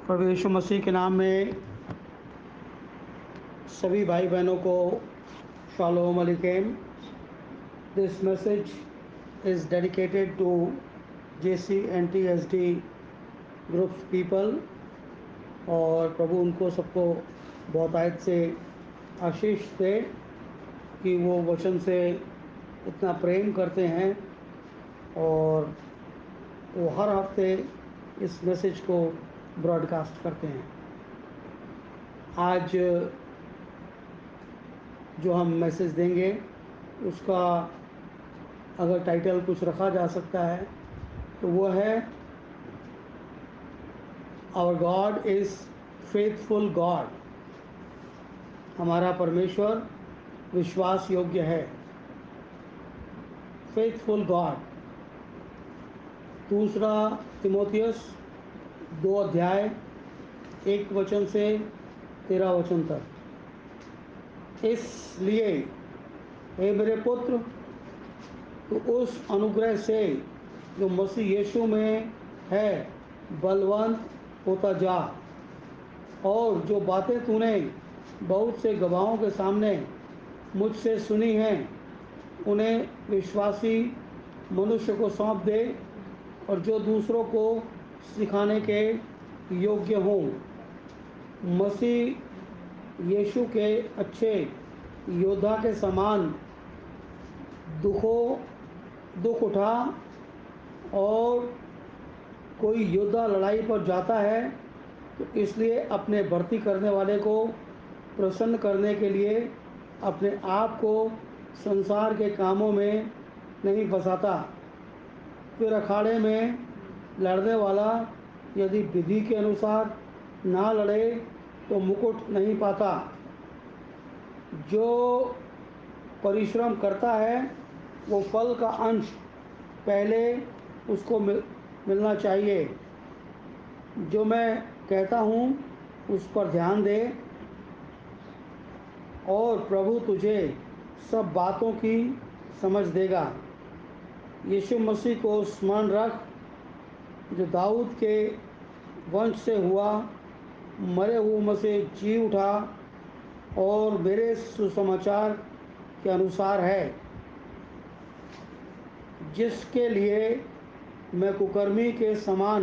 प्रभु यीशु मसीह के नाम में सभी भाई बहनों को शालोम अलैकुम। This message is dedicated to JC&TSD groups people, और प्रभु उनको सबको बहुत आयत से आशीष दे कि वो वचन से इतना प्रेम करते हैं और वो हर हफ्ते इस मैसेज को ब्रॉडकास्ट करते हैं। आज जो हम मैसेज देंगे उसका अगर टाइटल कुछ रखा जा सकता है तो वो है our God is faithful God. हमारा परमेश्वर विश्वास योग्य है। Faithful God. दूसरा तिमोथियस 2 अध्याय 1 वचन से 13 वचन तक। इसलिए हे मेरे पुत्र, तो उस अनुग्रह से जो मसीह यीशु में है बलवंत होता जा, और जो बातें तूने बहुत से गवाहों के सामने मुझसे सुनी हैं उन्हें विश्वासी मनुष्य को सौंप दे, और जो दूसरों को सिखाने के योग्य हों। मसीह यीशु के अच्छे योद्धा के समान दुख उठा, और कोई योद्धा लड़ाई पर जाता है तो इसलिए अपने भर्ती करने वाले को प्रसन्न करने के लिए अपने आप को संसार के कामों में नहीं फंसाता। फिर अखाड़े में लड़ने वाला यदि विधि के अनुसार ना लड़े तो मुकुट नहीं पाता। जो परिश्रम करता है वो फल का अंश पहले उसको मिलना चाहिए। जो मैं कहता हूँ उस पर ध्यान दे, और प्रभु तुझे सब बातों की समझ देगा। यीशु मसीह को स्मरण रख, जो दाऊद के वंश से हुआ, मरे हुओं में से जी उठा, और मेरे सुसमाचार के अनुसार है, जिसके लिए मैं कुकर्मी के समान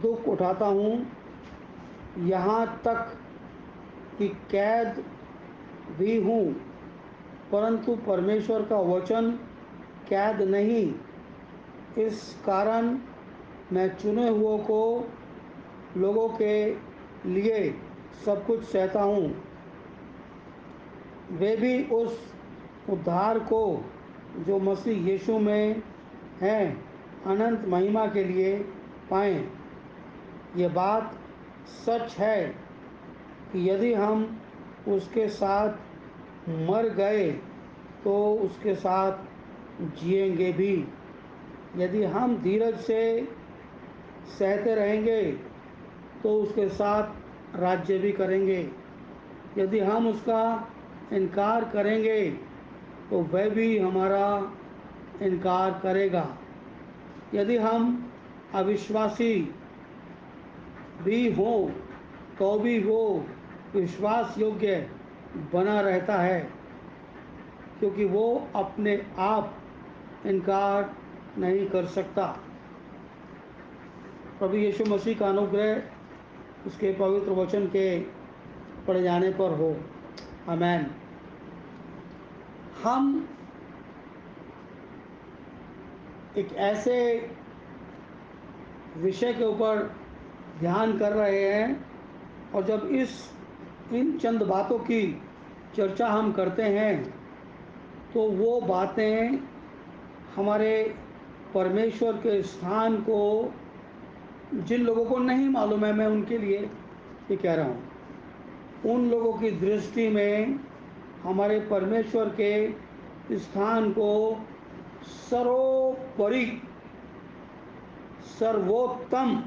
दुख उठाता हूँ, यहाँ तक कि कैद भी हूँ। परंतु परमेश्वर का वचन कैद नहीं। इस कारण मैं चुने हुओं को लोगों के लिए सब कुछ सहता हूँ, वे भी उस उद्धार को जो मसीह यीशु में है अनंत महिमा के लिए पाएं। ये बात सच है कि यदि हम उसके साथ मर गए तो उसके साथ जिएंगे भी। यदि हम धीरज से सहते रहेंगे तो उसके साथ राज्य भी करेंगे। यदि हम उसका इनकार करेंगे तो वह भी हमारा इनकार करेगा। यदि हम अविश्वासी भी हों तो भी वो विश्वास योग्य बना रहता है, क्योंकि वो अपने आप इनकार नहीं कर सकता। प्रभु यीशु मसीह का अनुग्रह उसके पवित्र वचन के पढ़े जाने पर हो। आमीन। हम एक ऐसे विषय के ऊपर ध्यान कर रहे हैं, और जब इन चंद बातों की चर्चा हम करते हैं तो वो बातें हमारे परमेश्वर के स्थान को, जिन लोगों को नहीं मालूम है, मैं उनके लिए ये कह रहा हूँ, उन लोगों की दृष्टि में हमारे परमेश्वर के स्थान को सर्वोपरि, सर्वोत्तम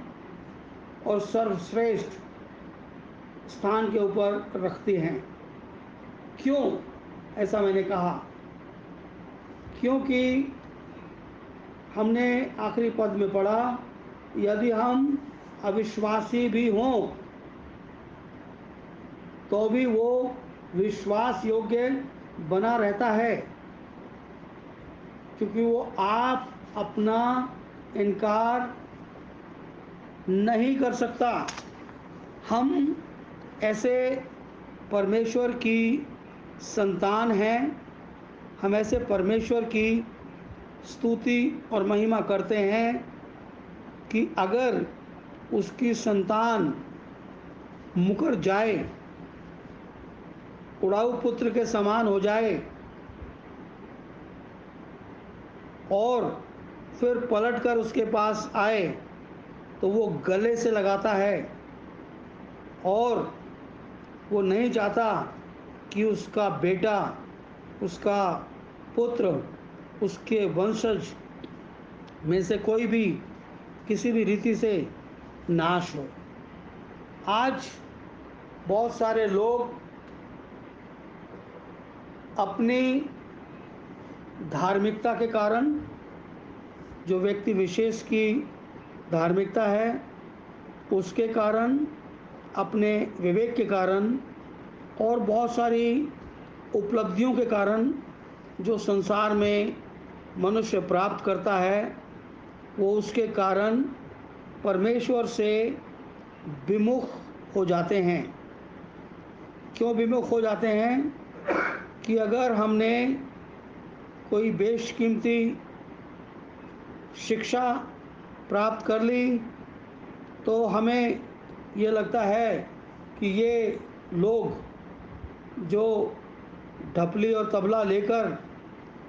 और सर्वश्रेष्ठ स्थान के ऊपर रखते हैं। क्यों ऐसा मैंने कहा? क्योंकि हमने आखिरी पद में पढ़ा, यदि हम अविश्वासी भी हों तो भी वो विश्वास योग्य बना रहता है, क्योंकि वो आप अपना इनकार नहीं कर सकता। हम ऐसे परमेश्वर की संतान हैं, हम ऐसे परमेश्वर की स्तुति और महिमा करते हैं कि अगर उसकी संतान मुकर जाए, उड़ाऊ पुत्र के समान हो जाए और फिर पलटकर उसके पास आए, तो वो गले से लगाता है और वो नहीं चाहता कि उसका बेटा, उसका पुत्र, उसके वंशज में से कोई भी किसी भी रीति से नाश हो। आज बहुत सारे लोग अपनी धार्मिकता के कारण, जो व्यक्ति विशेष की धार्मिकता है उसके कारण, अपने विवेक के कारण और बहुत सारी उपलब्धियों के कारण जो संसार में मनुष्य प्राप्त करता है, वो उसके कारण परमेश्वर से विमुख हो जाते हैं। क्यों विमुख हो जाते हैं? कि अगर हमने कोई बेशकीमती शिक्षा प्राप्त कर ली तो हमें ये लगता है कि ये लोग जो ढपली और तबला लेकर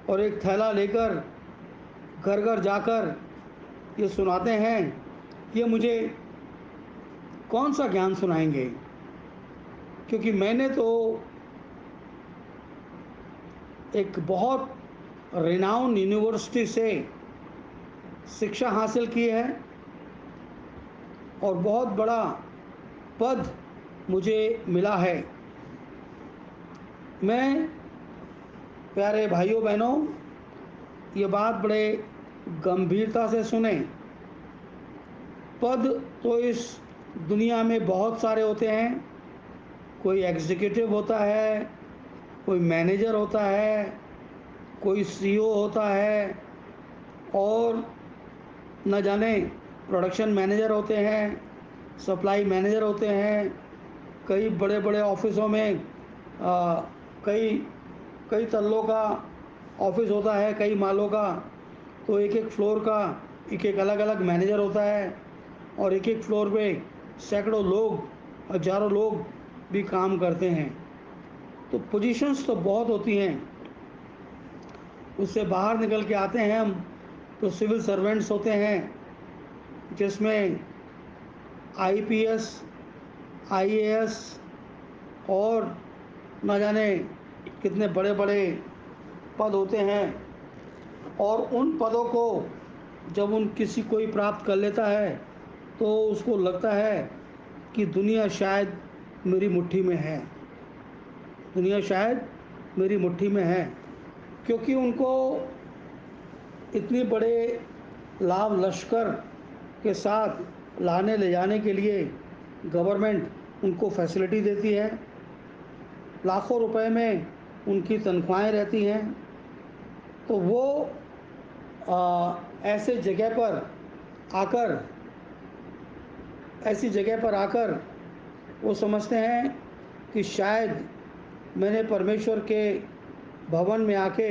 और एक थैला लेकर घर घर जाकर ये सुनाते हैं, ये मुझे कौन सा ज्ञान सुनाएंगे, क्योंकि मैंने तो एक बहुत रिनाउंड यूनिवर्सिटी से शिक्षा हासिल की है और बहुत बड़ा पद मुझे मिला है। मैं, प्यारे भाइयों बहनों, ये बात बड़े गंभीरता से सुने। पद तो इस दुनिया में बहुत सारे होते हैं। कोई एग्जीक्यूटिव होता है, कोई मैनेजर होता है, कोई सीईओ होता है और न जाने प्रोडक्शन मैनेजर होते हैं, सप्लाई मैनेजर होते हैं। कई बड़े बड़े ऑफिसों में कई कई तल्लों का ऑफिस होता है, कई मालों का, तो एक एक फ्लोर का एक एक अलग अलग मैनेजर होता है और एक एक फ्लोर पे सैकड़ों लोग, हजारों लोग भी काम करते हैं। तो पोजीशंस तो बहुत होती हैं। उससे बाहर निकल के आते हैं हम तो सिविल सर्वेंट्स होते हैं, जिसमें आईपीएस, आईएएस और न जाने कितने बड़े बड़े पद होते हैं। और उन पदों को जब किसी कोई प्राप्त कर लेता है तो उसको लगता है कि दुनिया शायद मेरी मुट्ठी में है, दुनिया शायद मेरी मुट्ठी में है, क्योंकि उनको इतने बड़े लाभ लश्कर के साथ लाने ले जाने के लिए गवर्नमेंट उनको फैसिलिटी देती है। लाखों रुपए में उनकी तनख्वाहें रहती हैं। तो वो ऐसे जगह पर आकर ऐसी जगह पर आकर वो समझते हैं कि शायद मैंने परमेश्वर के भवन में आके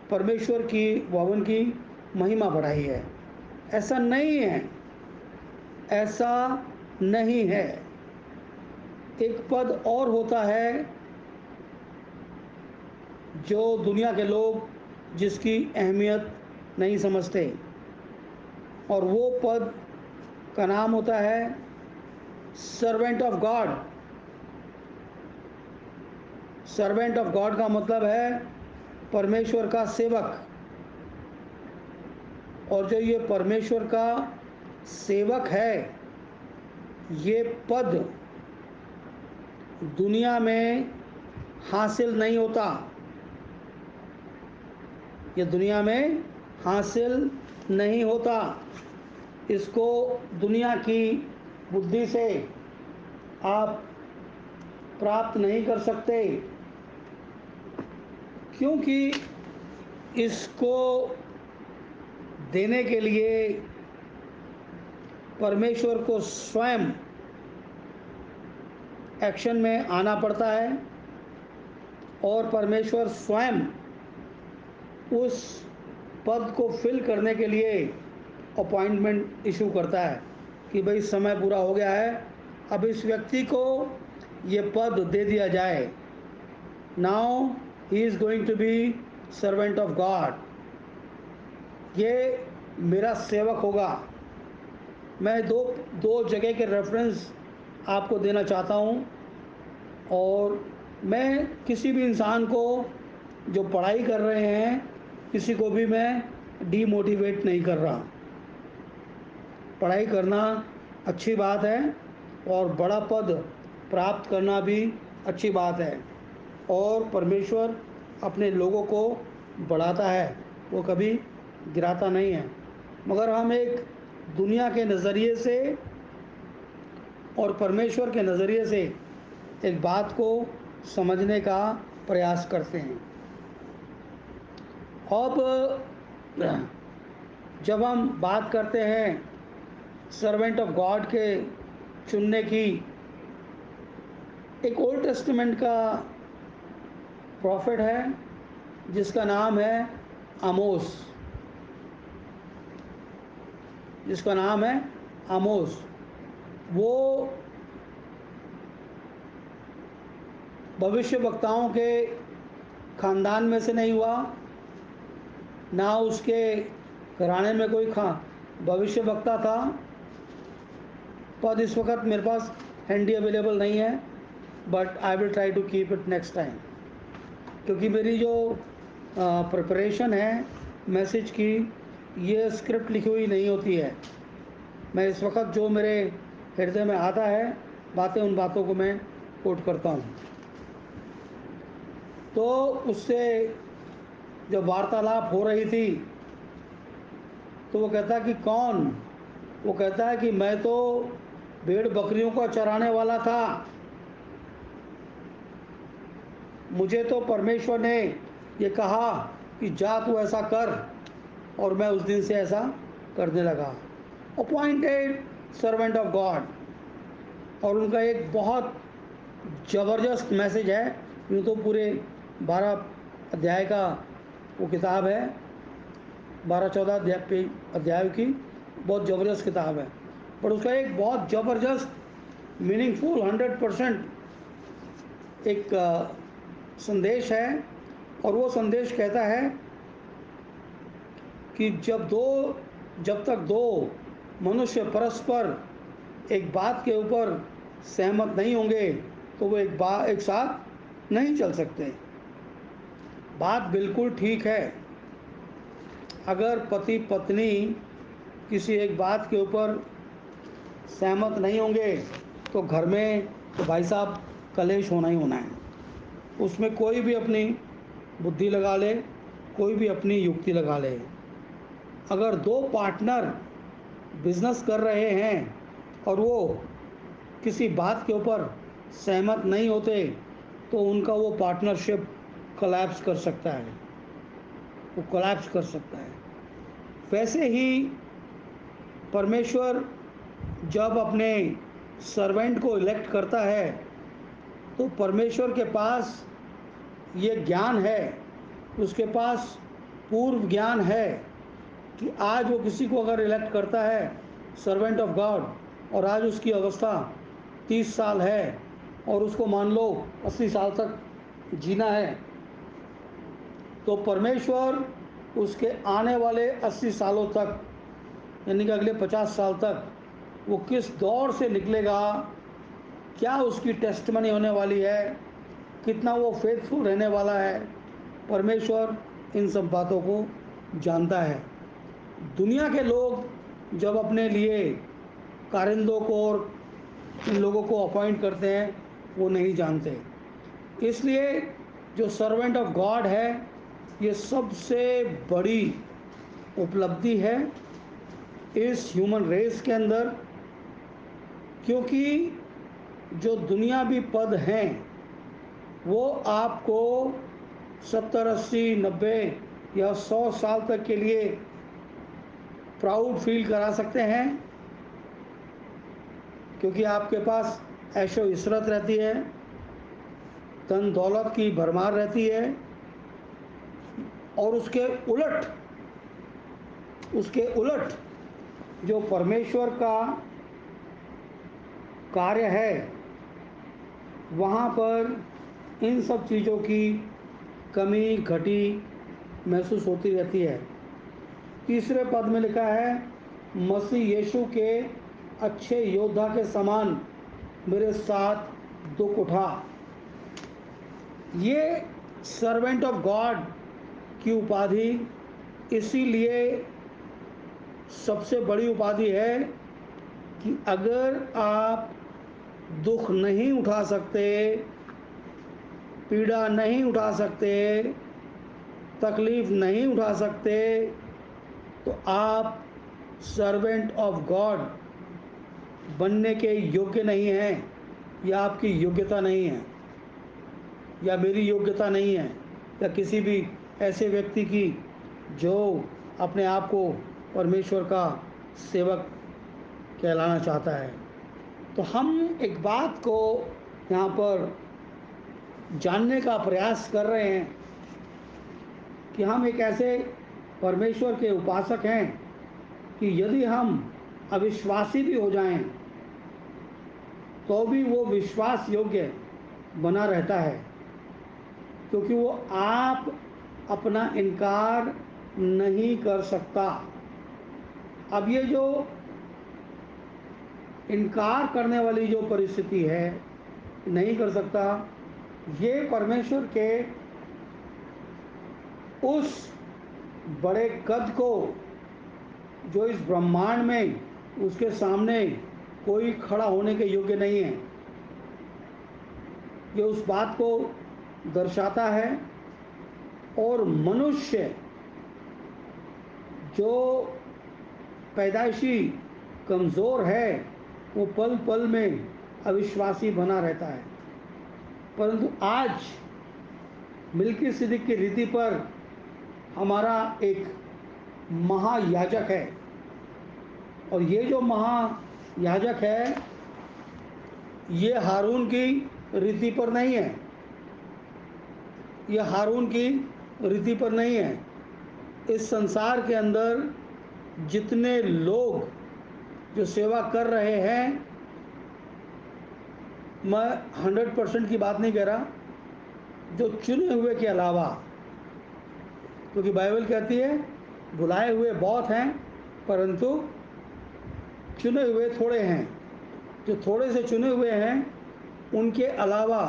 परमेश्वर की भवन की महिमा बढ़ाई है। ऐसा नहीं है, ऐसा नहीं है। एक पद और होता है जो दुनिया के लोग जिसकी अहमियत नहीं समझते, और वो पद का नाम होता है servant of God. Servant of God का मतलब है परमेश्वर का सेवक। और जो ये परमेश्वर का सेवक है, ये पद दुनिया में हासिल नहीं होता, ये दुनिया में हासिल नहीं होता। इसको दुनिया की बुद्धि से आप प्राप्त नहीं कर सकते, क्योंकि इसको देने के लिए परमेश्वर को स्वयं एक्शन में आना पड़ता है और परमेश्वर स्वयं उस पद को फिल करने के लिए अपॉइंटमेंट इशू करता है कि भाई समय पूरा हो गया है, अब इस व्यक्ति को ये पद दे दिया जाए। Now he is going to be servant of God, ये मेरा सेवक होगा। मैं दो जगह के रेफरेंस आपको देना चाहता हूँ, और मैं किसी भी इंसान को जो पढ़ाई कर रहे हैं किसी को भी मैं डीमोटिवेट नहीं कर रहा। पढ़ाई करना अच्छी बात है और बड़ा पद प्राप्त करना भी अच्छी बात है, और परमेश्वर अपने लोगों को बढ़ाता है, वो कभी गिराता नहीं है। मगर हम एक दुनिया के नज़रिए से और परमेश्वर के नज़रिए से एक बात को समझने का प्रयास करते हैं। अब जब हम बात करते हैं सर्वेंट ऑफ गॉड के चुनने की, एक ओल्ड टेस्टामेंट का प्रॉफिट है जिसका नाम है आमोस, जिसका नाम है आमोस। वो भविष्य वक्ताओं के ख़ानदान में से नहीं हुआ, ना उसके घराने में कोई भविष्य वक्ता था। पद इस वक्त मेरे पास हैंडी अवेलेबल नहीं है, but I will try to keep it next time, क्योंकि मेरी जो प्रिपरेशन है मैसेज की, ये स्क्रिप्ट लिखी हुई नहीं होती है। मैं इस वक्त जो मेरे हृदय में आता है बातें, उन बातों को मैं कोट करता हूँ। तो उससे जब वार्तालाप हो रही थी तो वो कहता कि कौन? वो कहता है कि मैं तो भेड़ बकरियों को चराने वाला था, मुझे तो परमेश्वर ने ये कहा कि जा तू ऐसा कर, और मैं उस दिन से ऐसा करने लगा। Appointed servant of God. और उनका एक बहुत ज़बरदस्त मैसेज है। यूँ तो पूरे 12 अध्याय का वो किताब है, 12-14 अध्याय की बहुत ज़बरदस्त किताब है, पर उसका एक बहुत ज़बरदस्त मीनिंगफुल 100% एक संदेश है। और वो संदेश कहता है कि जब तक दो मनुष्य परस्पर एक बात के ऊपर सहमत नहीं होंगे तो वो एक साथ नहीं चल सकते। बात बिल्कुल ठीक है। अगर पति पत्नी किसी एक बात के ऊपर सहमत नहीं होंगे तो घर में तो भाई साहब कलेश होना ही होना है। उसमें कोई भी अपनी बुद्धि लगा ले, कोई भी अपनी युक्ति लगा ले। अगर दो पार्टनर बिजनेस कर रहे हैं और वो किसी बात के ऊपर सहमत नहीं होते तो उनका वो पार्टनरशिप कोलैप्स कर सकता है, वो कोलैप्स कर सकता है। वैसे ही परमेश्वर जब अपने सर्वेंट को इलेक्ट करता है तो परमेश्वर के पास ये ज्ञान है, उसके पास पूर्व ज्ञान है कि आज वो किसी को अगर इलेक्ट करता है सर्वेंट ऑफ गॉड, और आज उसकी अवस्था 30 साल है और उसको मान लो 80 साल तक जीना है, तो परमेश्वर उसके आने वाले 80 सालों तक, यानी कि अगले 50 साल तक वो किस दौर से निकलेगा, क्या उसकी टेस्टमनी होने वाली है, कितना वो फेथफुल रहने वाला है, परमेश्वर इन सब बातों को जानता है। दुनिया के लोग जब अपने लिए कारिंदों को और इन लोगों को अपॉइंट करते हैं वो नहीं जानते। इसलिए जो सर्वेंट ऑफ गॉड है, ये सबसे बड़ी उपलब्धि है इस ह्यूमन रेस के अंदर, क्योंकि जो दुनियावी पद हैं वो आपको 70, 80, 90 या 100 साल तक के लिए प्राउड फील करा सकते हैं, क्योंकि आपके पास ऐशो इशरत रहती है, धन दौलत की भरमार रहती है। और उसके उलट जो परमेश्वर का कार्य है वहाँ पर इन सब चीज़ों की कमी घटी महसूस होती रहती है। तीसरे पद में लिखा है, मसीह यीशु के अच्छे योद्धा के समान मेरे साथ दुख उठा। ये सर्वेंट ऑफ गॉड की उपाधि इसीलिए सबसे बड़ी उपाधि है कि अगर आप दुख नहीं उठा सकते, पीड़ा नहीं उठा सकते, तकलीफ़ नहीं उठा सकते, तो आप सर्वेंट ऑफ गॉड बनने के योग्य नहीं हैं, या आपकी योग्यता नहीं है, या मेरी योग्यता नहीं है, या किसी भी ऐसे व्यक्ति की जो अपने आप को परमेश्वर का सेवक कहलाना चाहता है। तो हम एक बात को यहाँ पर जानने का प्रयास कर रहे हैं कि हम एक ऐसे परमेश्वर के उपासक हैं कि यदि हम अविश्वासी भी हो जाएं तो भी वो विश्वास योग्य बना रहता है, क्योंकि वो आप अपना इनकार नहीं कर सकता। अब ये जो इनकार करने वाली जो परिस्थिति है, नहीं कर सकता, ये परमेश्वर के उस बड़े कद को जो इस ब्रह्मांड में उसके सामने कोई खड़ा होने के योग्य नहीं है, ये उस बात को दर्शाता है। और मनुष्य जो पैदाइशी कमज़ोर है वो पल पल में अविश्वासी बना रहता है, परंतु आज मिल्कीसिदक की रीति पर हमारा एक महायाजक है, और ये जो महायाजक है ये हारून की रीति पर नहीं है, ये हारून की रीति पर नहीं है। इस संसार के अंदर जितने लोग जो सेवा कर रहे हैं, मैं 100% की बात नहीं कह रहा, जो चुने हुए के अलावा, क्योंकि बाइबल कहती है बुलाए हुए बहुत हैं परंतु चुने हुए थोड़े हैं। जो थोड़े से चुने हुए हैं उनके अलावा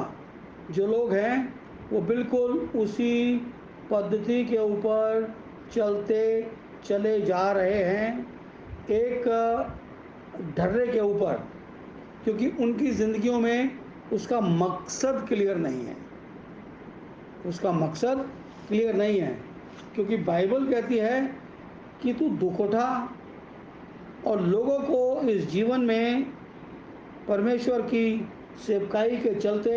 जो लोग हैं वो बिल्कुल उसी पद्धति के ऊपर चलते चले जा रहे हैं, एक ढर्रे के ऊपर, क्योंकि उनकी ज़िंदगियों में उसका मकसद क्लियर नहीं है, उसका मकसद क्लियर नहीं है। क्योंकि बाइबल कहती है कि तू दुख उठा, और लोगों को इस जीवन में परमेश्वर की सेवकाई के चलते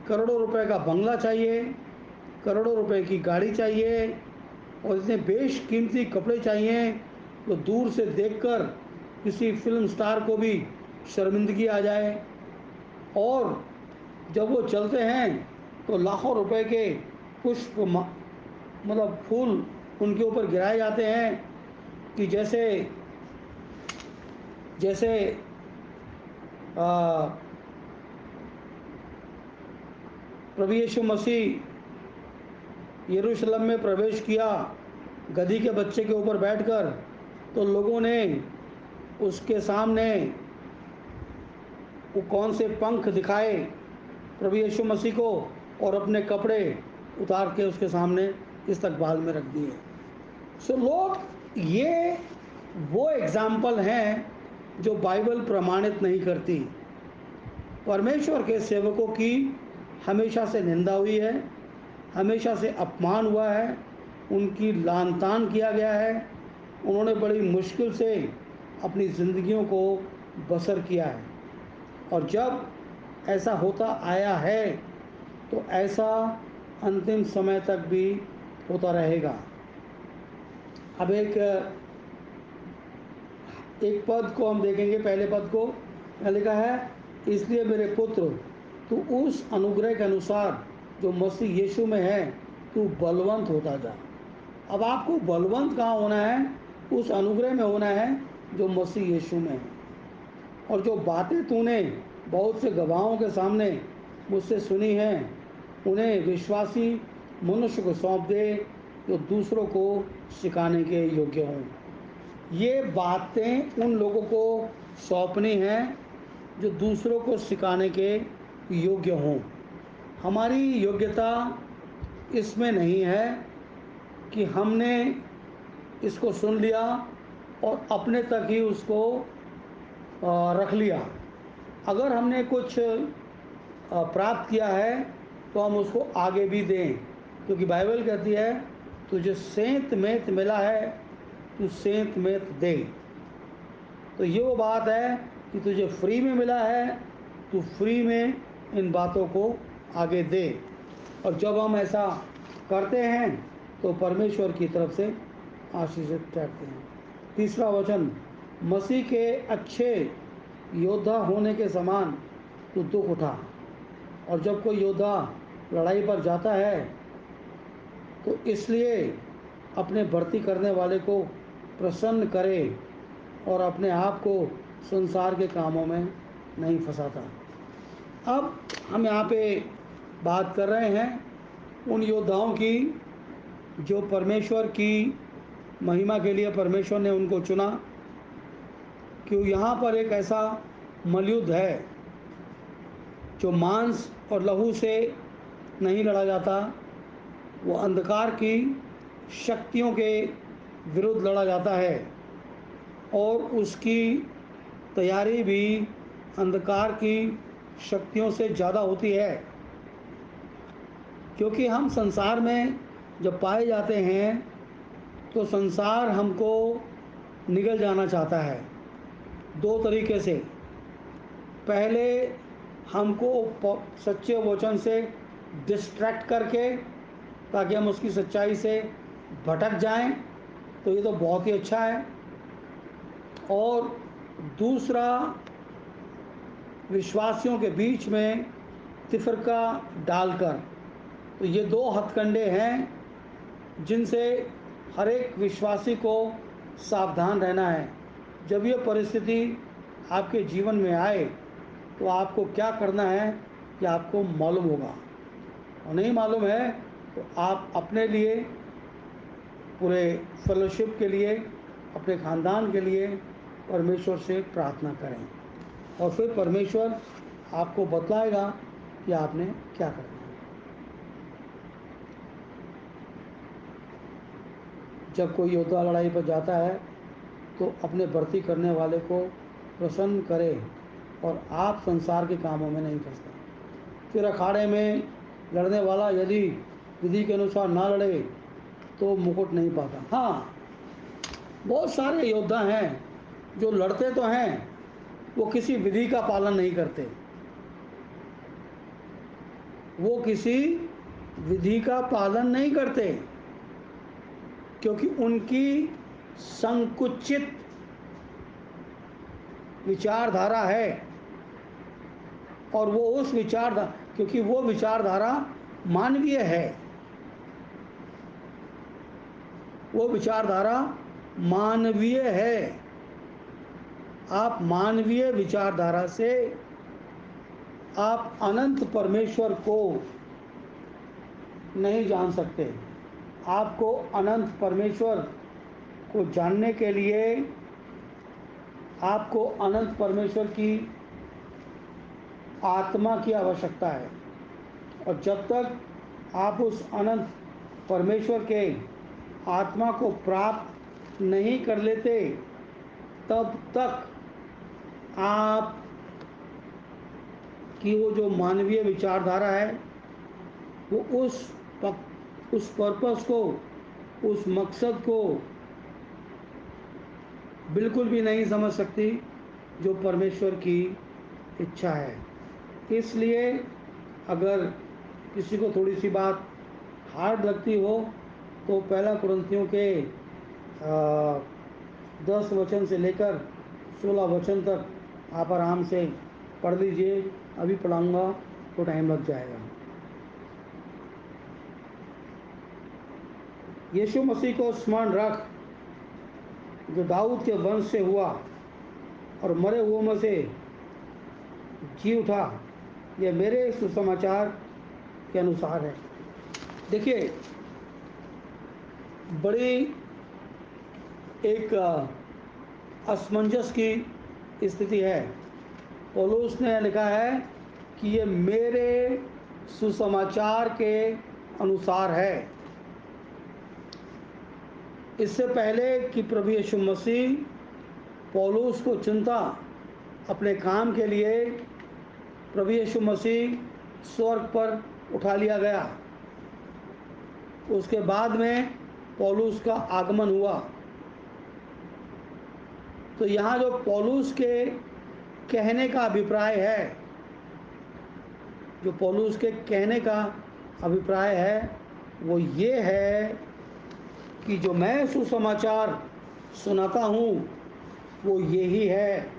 करोड़ों रुपए का बंगला चाहिए, करोड़ों रुपए की गाड़ी चाहिए, और इतने बेशकीमती कपड़े चाहिए तो दूर से देखकर किसी फिल्म स्टार को भी शर्मिंदगी आ जाए। और जब वो चलते हैं तो लाखों रुपए के पुष्प मतलब फूल उनके ऊपर गिराए जाते हैं कि जैसे जैसे प्रभु यीशु मसीह यरूशलेम में प्रवेश किया गधी के बच्चे के ऊपर बैठकर, तो लोगों ने उसके सामने वो कौन से पंख दिखाए प्रभु यीशु मसीह को, और अपने कपड़े उतार के उसके सामने इस्तकबाल में रख दिए। सो लोग, ये वो एग्जाम्पल हैं जो बाइबल प्रमाणित नहीं करती। परमेश्वर के सेवकों की हमेशा से निंदा हुई है, हमेशा से अपमान हुआ है, उनकी लानतान किया गया है, उन्होंने बड़ी मुश्किल से अपनी ज़िंदगियों को बसर किया है, और जब ऐसा होता आया है तो ऐसा अंतिम समय तक भी होता रहेगा। अब एक पद को हम देखेंगे, पहले पद को क्या लिखा है, इसलिए मेरे पुत्र तू उस अनुग्रह के अनुसार जो मसीह यीशु में है तू बलवंत होता जा। अब आपको बलवंत कहाँ होना है? उस अनुग्रह में होना है जो मसीह यीशु में है। और जो बातें तूने बहुत से गवाहों के सामने मुझसे सुनी हैं, उन्हें विश्वासी मनुष्य को सौंप दे जो दूसरों को सिखाने के योग्य हों। ये बातें उन लोगों को सौंपनी हैं जो दूसरों को सिखाने के योग्य हों। हमारी योग्यता इसमें नहीं है कि हमने इसको सुन लिया और अपने तक ही उसको रख लिया। अगर हमने कुछ प्राप्त किया है तो हम उसको आगे भी दें, क्योंकि बाइबल कहती है तुझे सेंत मेंत मिला है तू सेंत मेंत दे। तो ये वो बात है कि तुझे फ्री में मिला है, तू फ्री में इन बातों को आगे दे। और जब हम ऐसा करते हैं तो परमेश्वर की तरफ से आशीषित ठहरते हैं। तीसरा वचन, मसीह के अच्छे योद्धा होने के समान तू दुख उठा। और जब कोई योद्धा लड़ाई पर जाता है तो इसलिए अपने भर्ती करने वाले को प्रसन्न करे और अपने आप को संसार के कामों में नहीं फंसाता। अब हम यहाँ पे बात कर रहे हैं उन योद्धाओं की जो परमेश्वर की महिमा के लिए परमेश्वर ने उनको चुना। क्यों? यहाँ पर एक ऐसा मलयुद्ध है जो मांस और लहू से नहीं लड़ा जाता, वो अंधकार की शक्तियों के विरुद्ध लड़ा जाता है, और उसकी तैयारी भी अंधकार की शक्तियों से ज़्यादा होती है। क्योंकि हम संसार में जब पाए जाते हैं तो संसार हमको निगल जाना चाहता है दो तरीके से। पहले हमको सच्चे वचन से डिस्ट्रैक्ट करके, ताकि हम उसकी सच्चाई से भटक जाएं, तो ये तो बहुत ही अच्छा है। और दूसरा, विश्वासियों के बीच में तिफरका डालकर। तो ये दो हथकंडे हैं जिनसे हर एक विश्वासी को सावधान रहना है। जब ये परिस्थिति आपके जीवन में आए तो आपको क्या करना है कि आपको मालूम होगा, और नहीं मालूम है तो आप अपने लिए, पूरे फेलोशिप के लिए, अपने ख़ानदान के लिए परमेश्वर से प्रार्थना करें, और फिर परमेश्वर आपको बतलाएगा कि आपने क्या करना है। जब कोई योद्धा लड़ाई पर जाता है तो अपने भर्ती करने वाले को प्रसन्न करे और आप संसार के कामों में नहीं फंसता। फिर अखाड़े में लड़ने वाला यदि विधि के अनुसार ना लड़े तो मुकुट नहीं पाता। हाँ, बहुत सारे योद्धा हैं जो लड़ते तो हैं, वो किसी विधि का पालन नहीं करते, वो किसी विधि का पालन नहीं करते, क्योंकि उनकी संकुचित विचारधारा है। और वो उस विचारधारा, क्योंकि वो विचारधारा मानवीय है, वो विचारधारा मानवीय है। आप मानवीय विचारधारा से आप अनंत परमेश्वर को नहीं जान सकते। आपको अनंत परमेश्वर को जानने के लिए आपको अनंत परमेश्वर की आत्मा की आवश्यकता है। और जब तक आप उस अनंत परमेश्वर के आत्मा को प्राप्त नहीं कर लेते, तब तक आप की वो जो मानवीय विचारधारा है वो उस पर्पस को, उस मकसद को बिल्कुल भी नहीं समझ सकती जो परमेश्वर की इच्छा है। इसलिए अगर किसी को थोड़ी सी बात हार्ड लगती हो तो पहला कुरिन्थियों के 10 वचन से लेकर 16 वचन तक आप आराम से पढ़ लीजिए। अभी पढ़ाऊँगा तो टाइम लग जाएगा। यीशु मसीह को स्मरण रख, जो दाऊद के वंश से हुआ और मरे हुओं में से जी उठा। यह मेरे सुसमाचार के अनुसार है। देखिए, बड़ी एक असमंजस की स्थिति है। पौलुस ने लिखा है कि ये मेरे सुसमाचार के अनुसार है। इससे पहले कि प्रभु यीशु मसीह पौलुस को चुनता अपने काम के लिए, प्रभु यीशु मसीह स्वर्ग पर उठा लिया गया। उसके बाद में पौलुस का आगमन हुआ। तो यहाँ जो पौलुस के कहने का अभिप्राय है, जो पौलुस के कहने का अभिप्राय है वो ये है कि जो मैं सुसमाचार सुनाता हूँ वो यही है।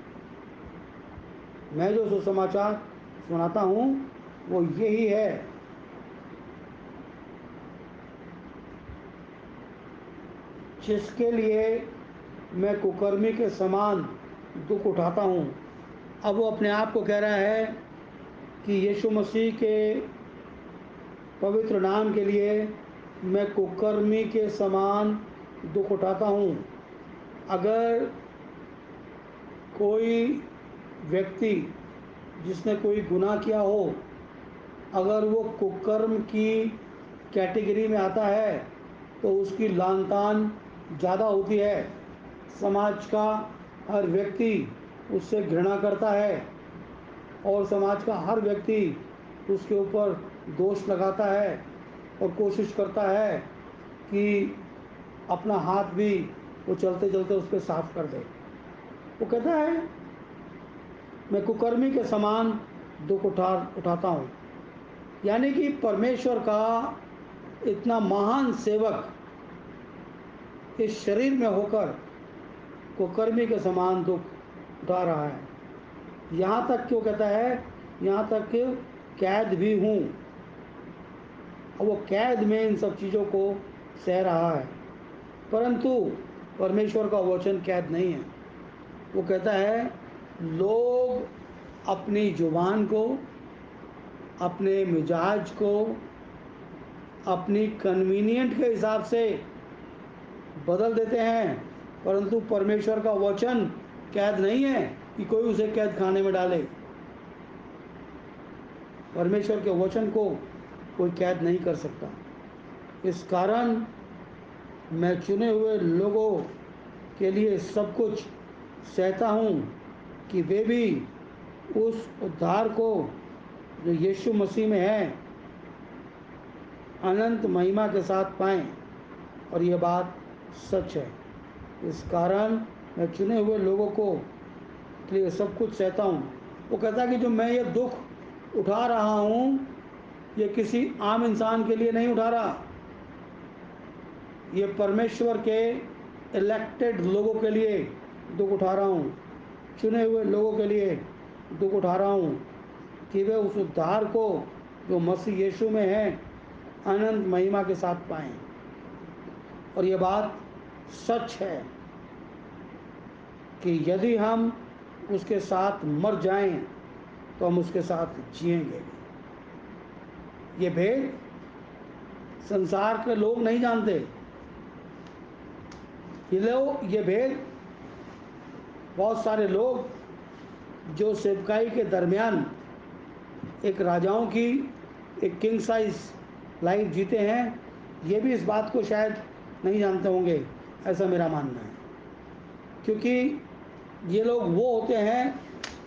मैं जो सुसमाचार सुनाता हूँ वो यही है। जिसके लिए मैं कुकर्मी के समान दुख उठाता हूँ। अब वो अपने आप को कह रहा है कि यीशु मसीह के पवित्र नाम के लिए मैं कुकर्मी के समान दुख उठाता हूँ। अगर कोई व्यक्ति जिसने कोई गुनाह किया हो, अगर वो कुकर्म की कैटेगरी में आता है तो उसकी लानतान ज़्यादा होती है। समाज का हर व्यक्ति उससे घृणा करता है और समाज का हर व्यक्ति उसके ऊपर दोष लगाता है और कोशिश करता है कि अपना हाथ भी वो चलते चलते उस पर साफ कर दे। वो कहता है मैं कुकर्मी के समान दुख उठाता हूँ। यानी कि परमेश्वर का इतना महान सेवक इस शरीर में होकर कुकर्मी के समान दुख उठा रहा है। यहाँ तक क्यों कहता है, यहाँ तक कि कैद भी हूँ। और वो कैद में इन सब चीज़ों को सह रहा है। परंतु परमेश्वर का वचन कैद नहीं है। वो कहता है लोग अपनी जुबान को, अपने मिजाज को, अपनी कन्वीनियंट के हिसाब से बदल देते हैं, परंतु परमेश्वर का वचन कैद नहीं है कि कोई उसे कैद खाने में डाले। परमेश्वर के वचन को कोई कैद नहीं कर सकता। इस कारण मैं चुने हुए लोगों के लिए सब कुछ सहता हूँ कि वे भी उस उद्धार को जो यीशु मसीह में है अनंत महिमा के साथ पाएं। और यह बात सच है। इस कारण मैं चुने हुए लोगों को के लिए सब कुछ सहता हूँ। वो कहता है कि जो मैं ये दुख उठा रहा हूँ ये किसी आम इंसान के लिए नहीं उठा रहा, ये परमेश्वर के इलेक्टेड लोगों के लिए दुख उठा रहा हूँ, चुने हुए लोगों के लिए दुख उठा रहा हूँ कि वे उस उद्धार को जो मसीह यीशु में है अनंत महिमा के साथ पाएं। और ये बात सच है कि यदि हम उसके साथ मर जाएं तो हम उसके साथ जिएंगे। ये भेद संसार के लोग नहीं जानते। ये भेद बहुत सारे लोग जो सेवकाई के दरमियान एक राजाओं की एक किंग साइज लाइफ जीते हैं, ये भी इस बात को शायद नहीं जानते होंगे, ऐसा मेरा मानना है। क्योंकि ये लोग वो होते हैं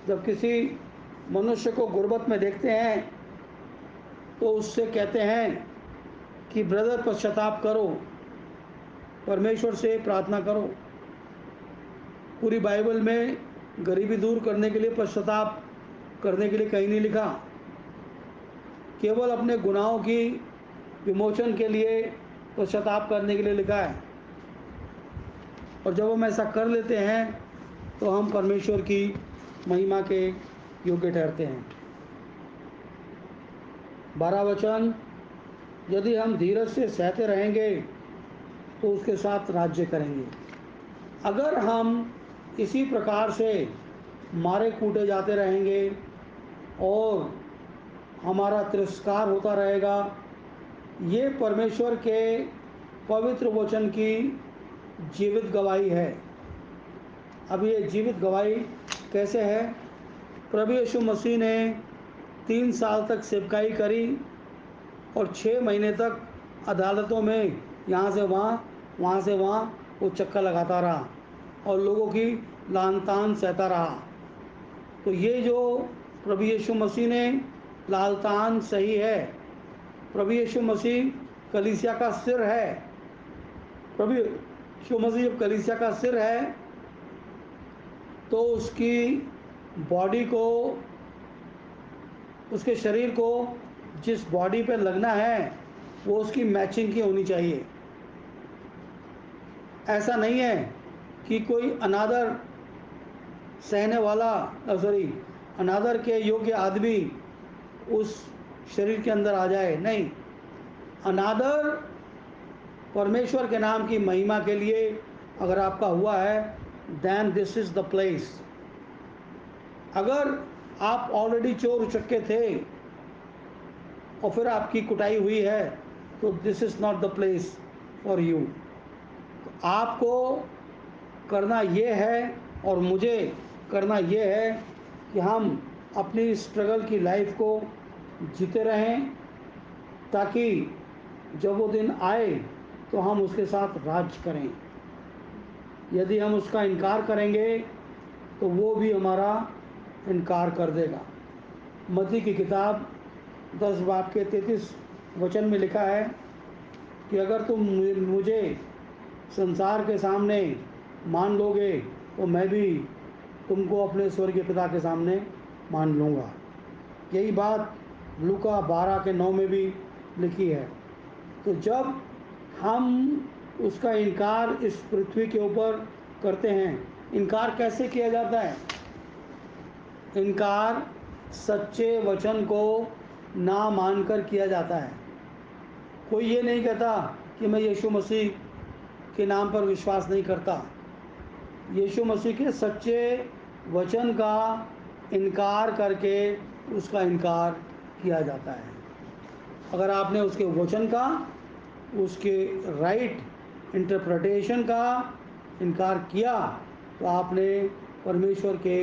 जब किसी मनुष्य को गुर्बत में देखते हैं तो उससे कहते हैं कि ब्रदर पश्चाताप करो, परमेश्वर से प्रार्थना करो। पूरी बाइबल में गरीबी दूर करने के लिए, पश्चाताप करने के लिए कहीं नहीं लिखा। केवल अपने गुनाहों की विमोचन के लिए, पश्चाताप करने के लिए लिखा है। और जब हम ऐसा कर लेते हैं तो हम परमेश्वर की महिमा के योग्य ठहरते हैं। 12 वचन, यदि हम धीरज से सहते रहेंगे तो उसके साथ राज्य करेंगे। अगर हम इसी प्रकार से मारे कूटे जाते रहेंगे और हमारा तिरस्कार होता रहेगा, ये परमेश्वर के पवित्र वचन की जीवित गवाही है। अब ये जीवित गवाही कैसे है? प्रभु यीशु मसीह ने 3 साल तक सेवकाई करी और 6 महीने तक अदालतों में यहाँ से वहाँ वो चक्कर लगाता रहा और लोगों की लान तान सहता रहा। तो ये जो प्रभु यीशु मसीह ने लाल तान सही है। प्रभु यीशु मसीह कलीसिया का सिर है। प्रभु यीशु मसीह जब कलीसिया का सिर है तो उसकी बॉडी को, उसके शरीर को जिस बॉडी पे लगना है वो उसकी मैचिंग की होनी चाहिए। ऐसा नहीं है कि कोई अनादर सहने वाला अनादर के योग्य आदमी उस शरीर के अंदर आ जाए। नहीं, अनादर परमेश्वर के नाम की महिमा के लिए अगर आपका हुआ है, then this is the place. अगर आप ऑलरेडी चोर उचक्के थे और फिर आपकी कुटाई हुई है तो this is not the place for you. आपको करना ये है और मुझे करना ये है कि हम अपनी स्ट्रगल की लाइफ को जीते रहें, ताकि जब वो दिन आए तो हम उसके साथ राज करें। यदि हम उसका इनकार करेंगे तो वो भी हमारा इनकार कर देगा। मत्ती की किताब 10 बाब के 33 वचन में लिखा है कि अगर तुम मुझे संसार के सामने मान लोगे तो मैं भी तुमको अपने स्वर्गीय पिता के सामने मान लूँगा। यही बात लूका 12:9 में भी लिखी है। तो जब हम उसका इनकार इस पृथ्वी के ऊपर करते हैं, इनकार कैसे किया जाता है? इनकार सच्चे वचन को ना मानकर किया जाता है। कोई ये नहीं कहता कि मैं यीशु मसीह के नाम पर विश्वास नहीं करता। यीशु मसीह के सच्चे वचन का इनकार करके उसका इनकार किया जाता है। अगर आपने उसके वचन का, उसके राइट इंटरप्रिटेशन का इनकार किया तो आपने परमेश्वर के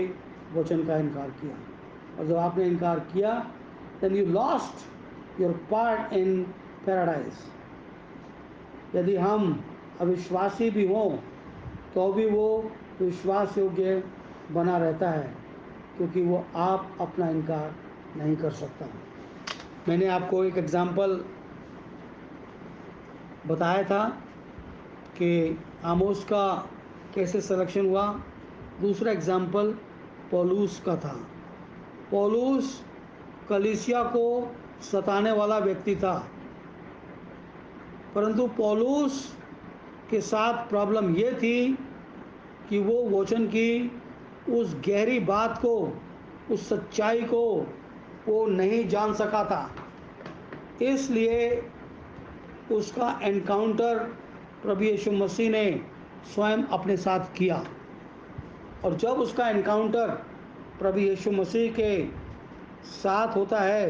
वचन का इनकार किया। और जब आपने इनकार किया, then you lost your part in paradise। यदि हम अविश्वासी भी हों तो भी वो विश्वास योग्य बना रहता है, क्योंकि वो आप अपना इनकार नहीं कर सकता। मैंने आपको एक एग्ज़ाम्पल बताया था कि आमोस का कैसे सिलेक्शन हुआ। दूसरा एग्ज़ाम्पल पौलुस का था। पौलुस कलीसिया को सताने वाला व्यक्ति था, परंतु पौलुस के साथ प्रॉब्लम ये थी कि वो वचन की उस गहरी बात को, उस सच्चाई को वो नहीं जान सका था। इसलिए उसका एनकाउंटर प्रभु यीशु मसीह ने स्वयं अपने साथ किया। और जब उसका एनकाउंटर प्रभु यीशु मसीह के साथ होता है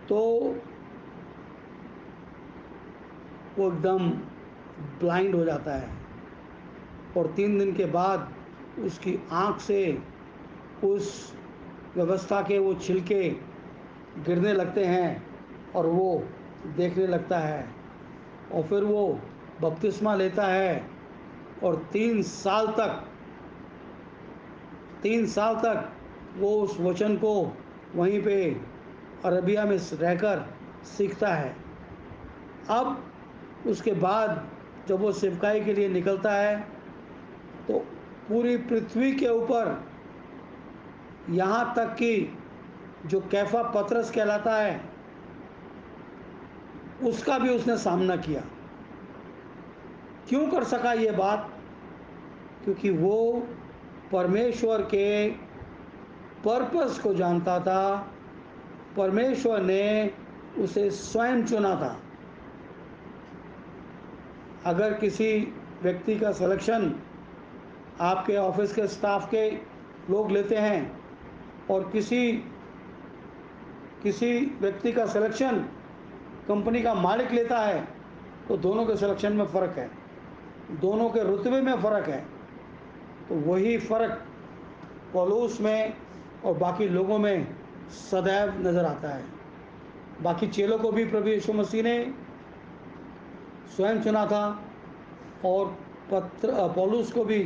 तो वो एकदम ब्लाइंड हो जाता है और 3 दिन के बाद उसकी आँख से उस व्यवस्था के वो छिलके गिरने लगते हैं और वो देखने लगता है। और फिर वो बपतिस्मा लेता है और 3 साल तक वो उस वचन को वहीं पे अरबिया में रहकर सीखता है। अब उसके बाद जब वो सेवकाई के लिए निकलता है तो पूरी पृथ्वी के ऊपर, यहाँ तक कि जो कैफा पतरस कहलाता है, उसका भी उसने सामना किया। क्यों कर सका ये बात? क्योंकि वो परमेश्वर के पर्पस को जानता था। परमेश्वर ने उसे स्वयं चुना था। अगर किसी व्यक्ति का सिलेक्शन आपके ऑफिस के स्टाफ के लोग लेते हैं और किसी व्यक्ति का सिलेक्शन कंपनी का मालिक लेता है, तो दोनों के सिलेक्शन में फ़र्क है, दोनों के रुतबे में फ़र्क है। तो वही फ़र्क पौलुस में और बाकी लोगों में सदैव नज़र आता है। बाकी चेलों को भी प्रभु यीशु मसीह ने स्वयं चुना था और पौलुस को भी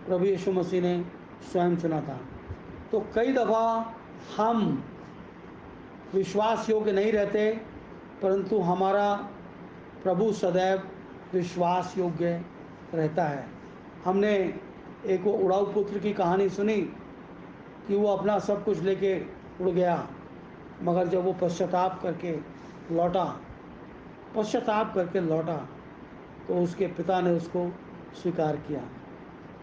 प्रभु यीशु मसीह ने स्वयं चुना था। तो कई दफ़ा हम विश्वास योग्य नहीं रहते, परंतु हमारा प्रभु सदैव विश्वास योग्य रहता है। हमने एक वो उड़ाऊ पुत्र की कहानी सुनी कि वो अपना सब कुछ लेके उड़ गया, मगर जब वो पश्चाताप करके लौटा तो उसके पिता ने उसको स्वीकार किया।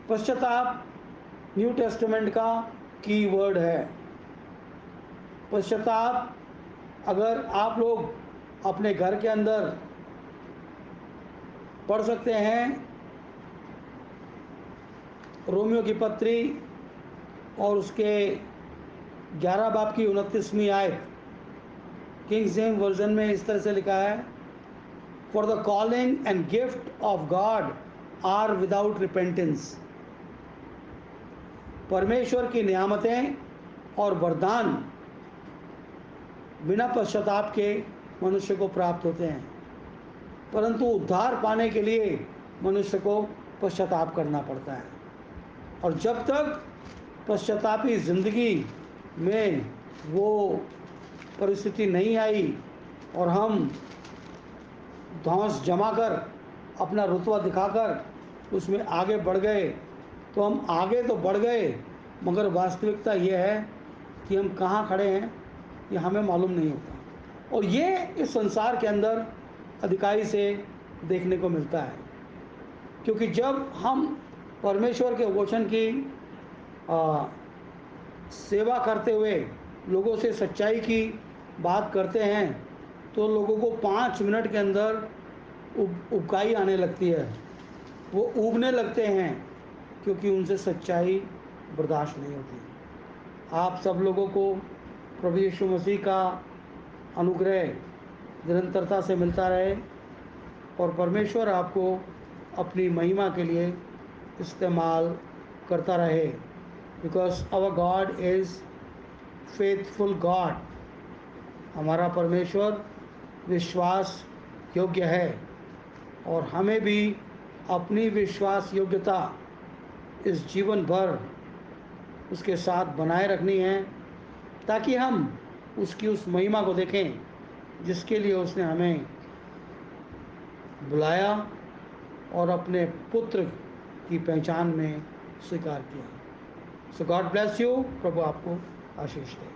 पश्चाताप न्यू टेस्टामेंट का की वर्ड है। पश्चाताप, अगर आप लोग अपने घर के अंदर पढ़ सकते हैं, रोमियो की पत्री और उसके 11 बाब की 29वीं आयत, किंग जेम्स वर्जन में इस तरह से लिखा है, for the calling and gift of God are without repentance. परमेश्वर की नियामतें और वरदान बिना पश्चाताप के मनुष्य को प्राप्त होते हैं, परंतु उद्धार पाने के लिए मनुष्य को पश्चाताप करना पड़ता है। और जब तक पश्चातापी ज़िंदगी में वो परिस्थिति नहीं आई और हम धौंस जमाकर अपना रुतबा दिखाकर उसमें आगे बढ़ गए, तो हम आगे तो बढ़ गए, मगर वास्तविकता ये है कि हम कहाँ खड़े हैं ये हमें मालूम नहीं होता। और ये इस संसार के अंदर अधिकारी से देखने को मिलता है, क्योंकि जब हम परमेश्वर के वचन की सेवा करते हुए लोगों से सच्चाई की बात करते हैं, तो लोगों को 5 मिनट के अंदर उबकाई आने लगती है, वो ऊबने लगते हैं, क्योंकि उनसे सच्चाई बर्दाश्त नहीं होती। आप सब लोगों को प्रभु यीशु मसीह का अनुग्रह निरंतरता से मिलता रहे और परमेश्वर आपको अपनी महिमा के लिए इस्तेमाल करता रहे, because our God is faithful God. हमारा परमेश्वर विश्वास योग्य है और हमें भी अपनी विश्वास योग्यता इस जीवन भर उसके साथ बनाए रखनी है, ताकि हम उसकी उस महिमा को देखें जिसके लिए उसने हमें बुलाया और अपने पुत्र की पहचान में स्वीकार किया। सो गॉड ब्लेस यू। प्रभु आपको आशीष दे।